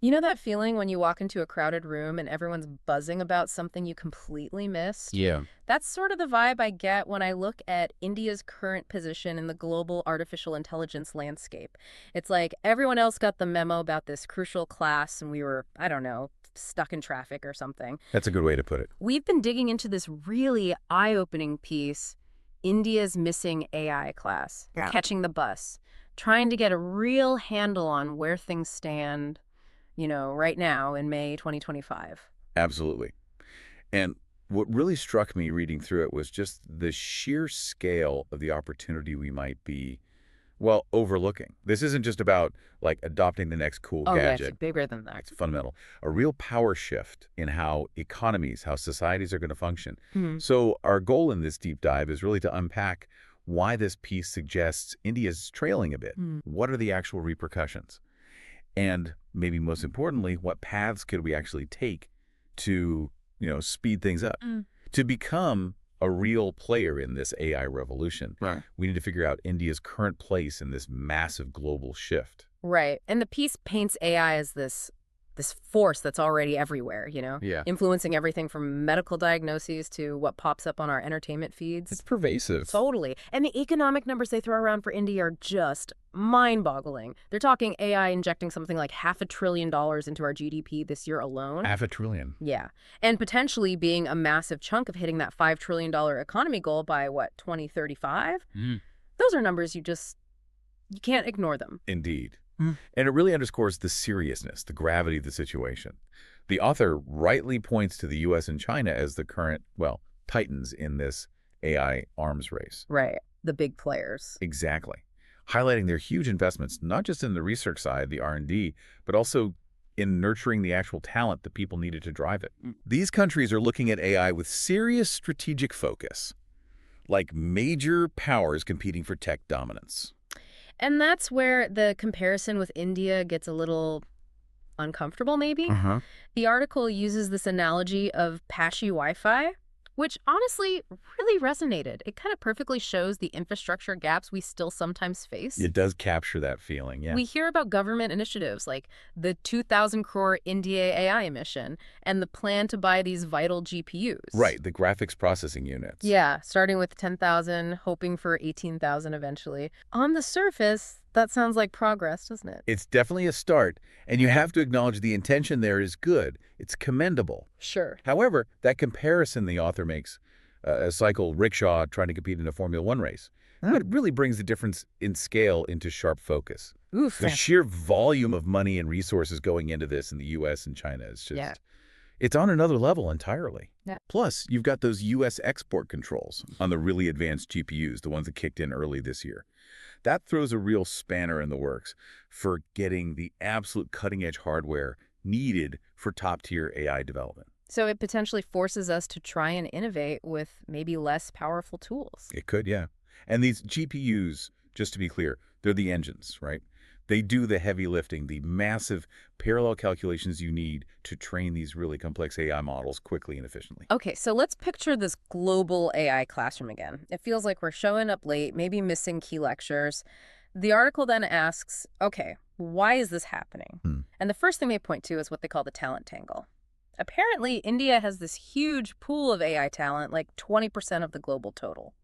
You know that feeling when you walk into a crowded room and everyone's buzzing about something you completely missed? Yeah. That's sort of the vibe I get when I look at India's current position in the global artificial intelligence landscape. It's like everyone else got the memo about this crucial class and we were, I don't know, stuck in traffic or something. That's a good way to put it. We've been digging into this really eye-opening piece, India's missing AI class, Yeah. catching the bus, trying to get a real handle on where things stand right now in May 2025. Absolutely. And what really struck me reading through it was just the sheer scale of the opportunity we might be, well, overlooking. This isn't just about, like, adopting the next cool Oh, yeah, it's gadget. bigger than that. It's fundamental. A real power shift in how economies, how societies are going to function. Hmm. So our goal in this deep dive is really to unpack why this piece suggests India's trailing a bit. Hmm. What are the actual repercussions? And maybe most importantly, what paths could we actually take to, speed things up? Mm. To become a real player in this AI revolution, Right. we need to figure out India's current place in this massive global shift. Right. And the piece paints AI as this force that's already everywhere, Yeah. influencing everything from medical diagnoses to what pops up on our entertainment feeds. It's pervasive. Totally. And the economic numbers they throw around for India are just mind-boggling. They're talking AI injecting something like $500 billion into our GDP this year alone. $500 billion. Yeah. And potentially being a massive chunk of hitting that $5 trillion economy goal by, 2035? Those are numbers you can't ignore them. Indeed. Mm. And it really underscores the seriousness, the gravity of the situation. The author rightly points to the U.S. and China as the current, titans in this AI arms race. Right. The big players. Exactly. Highlighting their huge investments, not just in the research side, the R&D, but also in nurturing the actual talent that people needed to drive it. These countries are looking at AI with serious strategic focus, like major powers competing for tech dominance. And that's where the comparison with India gets a little uncomfortable, maybe. Uh-huh. The article uses this analogy of patchy Wi-Fi, which honestly really resonated. It kind of perfectly shows the infrastructure gaps we still sometimes face. It does capture that feeling, yeah. We hear about government initiatives like the 2,000 crore IndiaAI mission and the plan to buy these vital GPUs. Right, the graphics processing units. Yeah, starting with 10,000, hoping for 18,000 eventually. On the surface, that sounds like progress, doesn't it? It's definitely a start, and you have to acknowledge the intention there is good. It's commendable. Sure. However, that comparison the author makes, a cycle rickshaw trying to compete in a Formula One race, it really brings the difference in scale into sharp focus. Oof. The sheer volume of money and resources going into this in the U.S. and China is just, Yeah. it's on another level entirely. Yeah. Plus, you've got those U.S. export controls on the really advanced GPUs, the ones that kicked in early this year. That throws a real spanner in the works for getting the absolute cutting-edge hardware needed for top-tier AI development. So it potentially forces us to try and innovate with maybe less powerful tools. It could, yeah. And these GPUs, just to be clear, they're the engines, right? They do the heavy lifting, the massive parallel calculations you need to train these really complex AI models quickly and efficiently. Okay, so let's picture this global AI classroom again. It feels like we're showing up late, maybe missing key lectures. The article then asks, okay, why is this happening? And the first thing they point to is what they call the talent tangle. Apparently, India has this huge pool of AI talent, like 20% of the global total,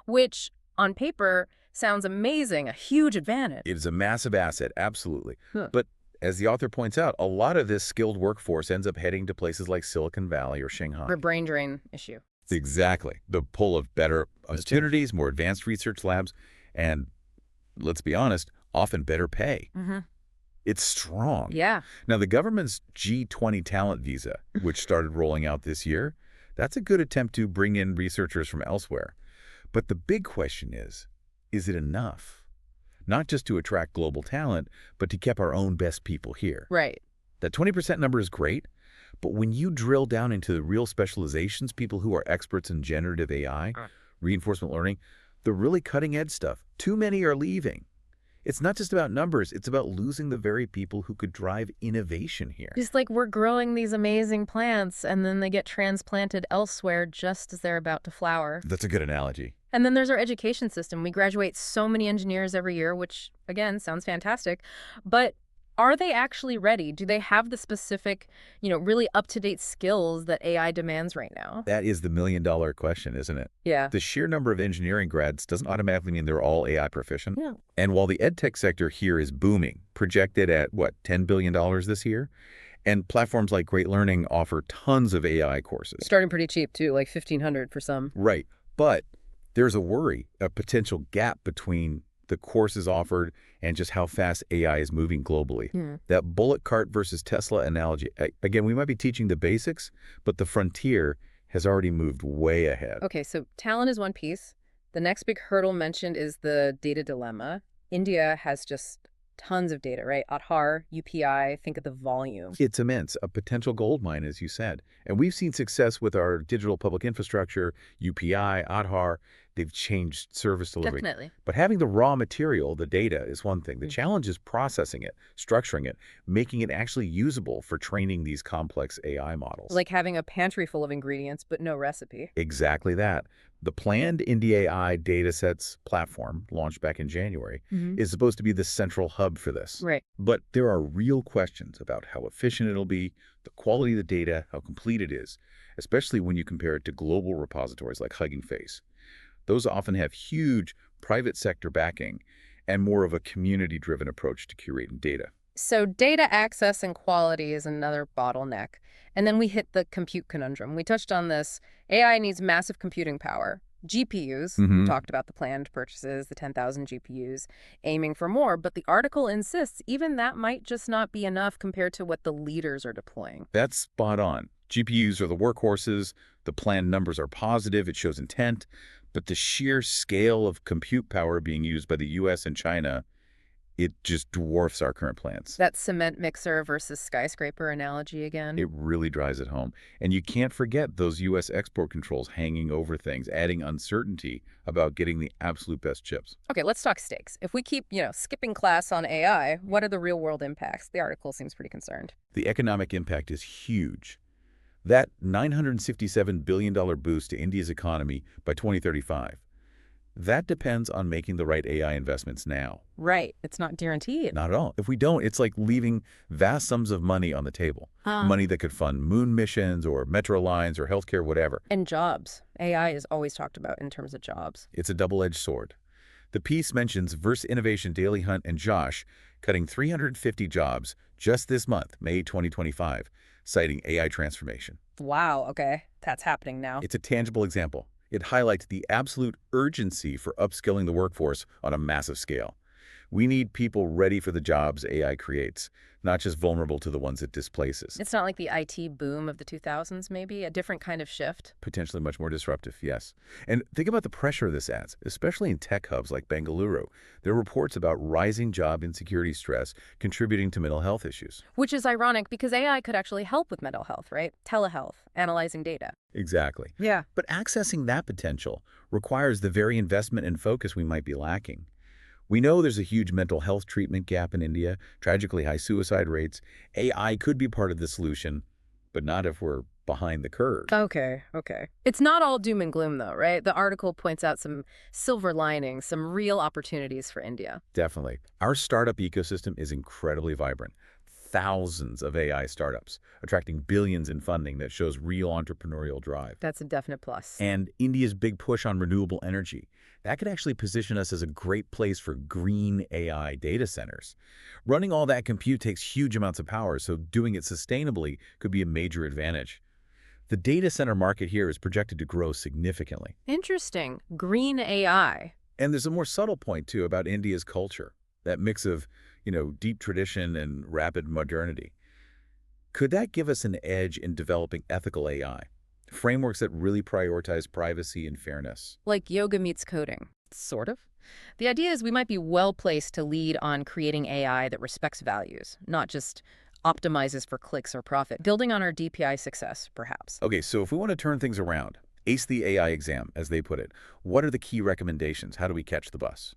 which on paper sounds amazing, a huge advantage. It is a massive asset, absolutely. Huh. But as the author points out, a lot of this skilled workforce ends up heading to places like Silicon Valley or Shanghai. For brain drain issue. Exactly. The pull of better opportunities, more advanced research labs, and let's be honest, often better pay. Mm-hmm. It's strong. Yeah. Now, the government's G20 talent visa, which started rolling out this year, that's a good attempt to bring in researchers from elsewhere. But the big question is it enough? Not just to attract global talent, but to keep our own best people here. Right. That 20% number is great, but when you drill down into the real specializations, people who are experts in generative AI, reinforcement learning, the really cutting-edge stuff, too many are leaving. It's not just about numbers, it's about losing the very people who could drive innovation here. Just like we're growing these amazing plants and then they get transplanted elsewhere just as they're about to flower. That's a good analogy. And then there's our education system. We graduate so many engineers every year, which, again, sounds fantastic. But Are they actually ready? Do they have the specific, really up-to-date skills that AI demands right now? That is the million-dollar question, isn't it? Yeah. The sheer number of engineering grads doesn't automatically mean they're all AI proficient. Yeah. And while the edtech sector here is booming, projected at, what, $10 billion this year? And platforms like Great Learning offer tons of AI courses. Starting pretty cheap, too, like $1,500 for some. Right. But there's a worry, a potential gap between the courses offered and just how fast AI is moving globally. That bullet cart versus Tesla analogy, again, we might be teaching the basics, but the frontier has already moved way ahead. Okay, so talent is one piece. The next big hurdle mentioned is the data dilemma. India has just tons of data, right? Aadhaar, UPI, think of the volume. It's immense, a potential gold mine, as you said. And we've seen success with our digital public infrastructure, UPI, Aadhaar. They've changed service delivery. Definitely. But having the raw material, the data, is one thing. The challenge is processing it, structuring it, making it actually usable for training these complex AI models. Like having a pantry full of ingredients, but no recipe. Exactly that. The planned IndiaAI datasets platform, launched back in January, is supposed to be the central hub for this. Right. But there are real questions about how efficient it'll be, the quality of the data, how complete it is, especially when you compare it to global repositories like Hugging Face. Those often have huge private sector backing and more of a community-driven approach to curating data. So data access and quality is another bottleneck. And then we hit the compute conundrum. We touched on this. AI needs massive computing power. GPUs, we talked about the planned purchases, the 10,000 GPUs, aiming for more. But the article insists even that might just not be enough compared to what the leaders are deploying. That's spot on. GPUs are the workhorses. The planned numbers are positive. It shows intent. But the sheer scale of compute power being used by the U.S. and China, it just dwarfs our current plans. That cement mixer versus skyscraper analogy again. It really drives it home. And you can't forget those U.S. export controls hanging over things, adding uncertainty about getting the absolute best chips. Okay, let's talk stakes. If we keep, skipping class on AI, what are the real-world impacts? The article seems pretty concerned. The economic impact is huge. That $967 billion boost to India's economy by 2035, that depends on making the right AI investments now. Right. It's not guaranteed. Not at all. If we don't, it's like leaving vast sums of money on the table. Money that could fund moon missions or metro lines or healthcare, whatever. And jobs. AI is always talked about in terms of jobs. It's a double-edged sword. The piece mentions Verse Innovation Daily Hunt and Josh cutting 350 jobs just this month, May 2025, citing AI transformation. Wow, okay. That's happening now. It's a tangible example. It highlights the absolute urgency for upskilling the workforce on a massive scale. We need people ready for the jobs AI creates, not just vulnerable to the ones it displaces. It's not like the IT boom of the 2000s, maybe? A different kind of shift? Potentially much more disruptive, yes. And think about the pressure this adds, especially in tech hubs like Bengaluru. There are reports about rising job insecurity stress contributing to mental health issues. Which is ironic because AI could actually help with mental health, right? Telehealth, analyzing data. Exactly. Yeah. But accessing that potential requires the very investment and focus we might be lacking. We know there's a huge mental health treatment gap in India, tragically high suicide rates. AI could be part of the solution, but not if we're behind the curve. Okay. It's not all doom and gloom, though, right? The article points out some silver linings, some real opportunities for India. Definitely. Our startup ecosystem is incredibly vibrant. Thousands of AI startups, attracting billions in funding that shows real entrepreneurial drive. That's a definite plus. And India's big push on renewable energy, that could actually position us as a great place for green AI data centers. Running all that compute takes huge amounts of power, so doing it sustainably could be a major advantage. The data center market here is projected to grow significantly. Interesting. Green AI. And there's a more subtle point, too, about India's culture, that mix of, deep tradition and rapid modernity. Could that give us an edge in developing ethical AI? Frameworks that really prioritize privacy and fairness. Like yoga meets coding, sort of. The idea is we might be well-placed to lead on creating AI that respects values, not just optimizes for clicks or profit, building on our DPI success, perhaps. Okay, so if we want to turn things around, ace the AI exam, as they put it, what are the key recommendations? How do we catch the bus?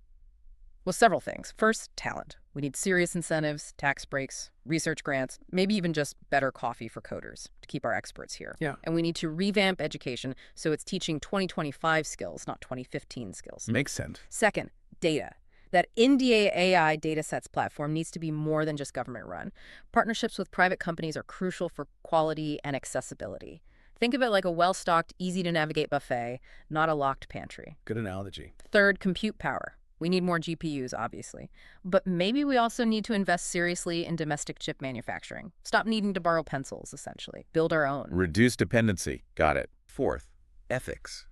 Well, several things. First, talent. We need serious incentives, tax breaks, research grants, maybe even just better coffee for coders to keep our experts here. Yeah. And we need to revamp education so it's teaching 2025 skills, not 2015 skills. Makes sense. Second, data. That IndiaAI datasets platform needs to be more than just government-run. Partnerships with private companies are crucial for quality and accessibility. Think of it like a well-stocked, easy-to-navigate buffet, not a locked pantry. Good analogy. Third, compute power. We need more GPUs, obviously. But maybe we also need to invest seriously in domestic chip manufacturing. Stop needing to borrow pencils, essentially. Build our own. Reduce dependency. Got it. Fourth, ethics.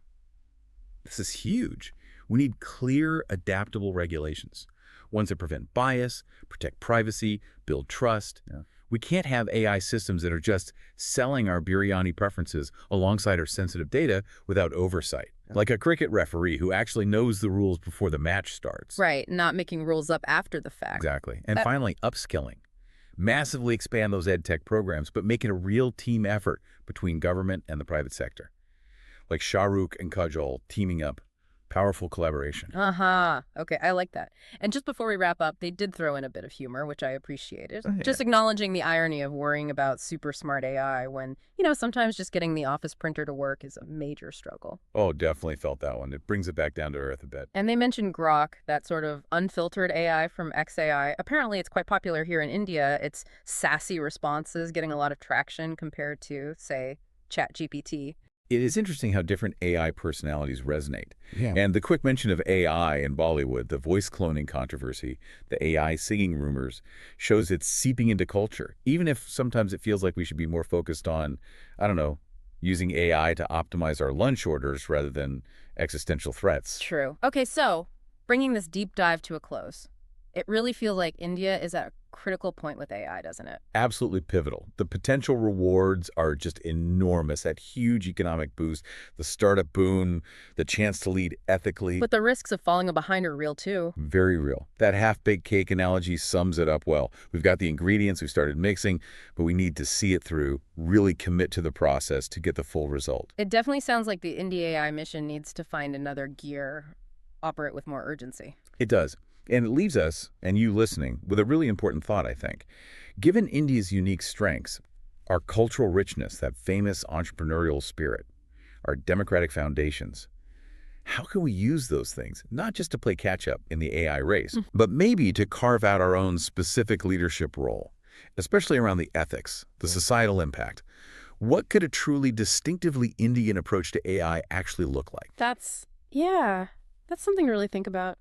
This is huge. We need clear, adaptable regulations. Ones that prevent bias, protect privacy, build trust. Yeah. We can't have AI systems that are just selling our biryani preferences alongside our sensitive data without oversight. Yeah. Like a cricket referee who actually knows the rules before the match starts. Right, not making rules up after the fact. Exactly. And finally, upskilling. Massively expand those ed tech programs, but make it a real team effort between government and the private sector. Like Shah Rukh and Kajol teaming up. Powerful collaboration. Okay, I like that. And just before we wrap up, they did throw in a bit of humor, which I appreciated. Yeah. Just acknowledging the irony of worrying about super smart AI when, sometimes just getting the office printer to work is a major struggle. Oh, definitely felt that one. It brings it back down to earth a bit. And they mentioned Grok, that sort of unfiltered AI from XAI. Apparently, it's quite popular here in India. Its sassy responses getting a lot of traction compared to, say, ChatGPT. It is interesting how different AI personalities resonate. Yeah. And the quick mention of AI in Bollywood, the voice cloning controversy, the AI singing rumors, shows it's seeping into culture, even if sometimes it feels like we should be more focused on, I don't know, using AI to optimize our lunch orders rather than existential threats. True. Okay, so bringing this deep dive to a close, it really feels like India is at a critical point with AI, doesn't it? Absolutely pivotal. The potential rewards are just enormous. That huge economic boost, the startup boom, the chance to lead ethically. But the risks of falling behind are real, too. Very real. That half-baked cake analogy sums it up well. We've got the ingredients, we started mixing, but we need to see it through, really commit to the process to get the full result. It definitely sounds like the IndiaAI mission needs to find another gear, operate with more urgency. It does. And it leaves us, and you listening, with a really important thought, I think. Given India's unique strengths, our cultural richness, that famous entrepreneurial spirit, our democratic foundations, how can we use those things, not just to play catch-up in the AI race, but maybe to carve out our own specific leadership role, especially around the ethics, the societal impact? What could a truly distinctively Indian approach to AI actually look like? That's something to really think about.